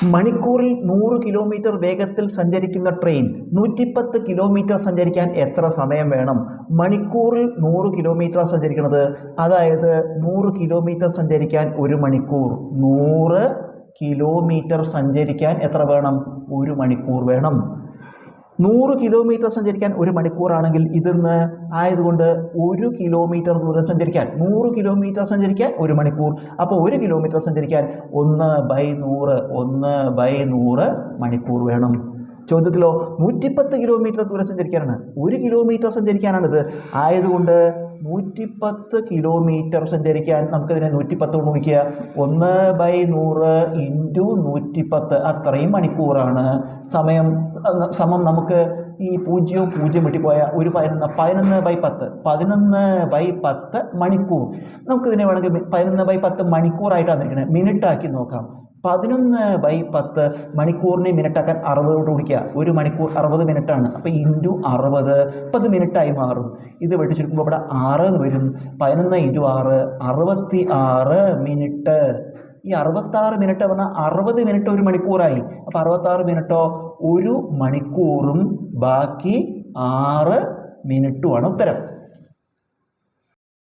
മണിക്കൂറിൽ 100 കിലോമീറ്റർ വേഗത്തിൽ സഞ്ചരിക്കുന്ന ട്രെയിൻ 110 കിലോമീറ്റർ സഞ്ചരിക്കാൻ എത്ര സമയം വേണം? മണിക്കൂറിൽ 100 കിലോമീറ്റർ സഞ്ചരിക്കുന്നത്, അതായത് 100 കിലോമീറ്റർ സഞ്ചരിക്കാൻ 1 മണിക്കൂർ. 100 കിലോമീറ്റർ സഞ്ചരിക്കാൻ എത്ര വേണം? 1 മണിക്കൂർ വേണം. 100 കിലോമീറ്റർ സഞ്ചരിക്കാൻ 1 മണിക്കൂറാണെങ്കിൽ ഇതിന്ന് ആയതുകൊണ്ട് 1 കിലോമീറ്റർ ദൂരം സഞ്ചരിക്കാൻ 100 കിലോമീറ്റർ സഞ്ചരിക്കാൻ 1 മണിക്കൂർ. അപ്പോൾ 1 കിലോമീറ്റർ സഞ്ചരിക്കാൻ 1/100 മണിക്കൂർ വേണം. ചോദ്യത്തിലോ 110 കിലോമീറ്റർ ദൂരം സഞ്ചരിക്കാനാണ്, 1 കിലോമീറ്റർ സഞ്ചരിക്കാനാണിത്. ആയതുകൊണ്ട് 110 കിലോമീറ്റർ സഞ്ചരിക്കാൻ നമുക്കിതിനെ 110 കൊണ്ട് ഗുണിക്കുക. 1/100 × 110 അത്രയും മണിക്കൂറാണ്. സമം നമുക്ക് ഈ 0 വെട്ടിപ്പോയ ഒരു 11/10 11/10 മണിക്കൂർ. നമുക്കിതിനെ വേണമെങ്കിൽ 11/10 മണിക്കൂറായിട്ടാണ് ഇരിക്കുന്നത്. മിനിറ്റാക്കി നോക്കാം. 11/10 മണിക്കൂറിനെ മിനിറ്റാക്കാൻ 60 കൊണ്ട് ഗുണിക്കുക. 1 മണിക്കൂർ 60 മിനിറ്റാണ്. അപ്പോൾ × 60 ഇപ്പം അത് മിനിറ്റായി മാറും. ഇത് വെട്ടിച്ചുരുക്കുമ്പോൾ ഇവിടെ 6 എന്ന് വരും. 11 × 6 66 മിനിറ്റ്. ഈ 66 മിനിറ്റ് പറഞ്ഞാൽ 60 മിനിറ്റ് 1 മണിക്കൂറായി. അപ്പോൾ 66 മിനിറ്റോ 1 മണിക്കൂറും ബാക്കി 6 മിനിറ്റുമാണ് ഉത്തരം.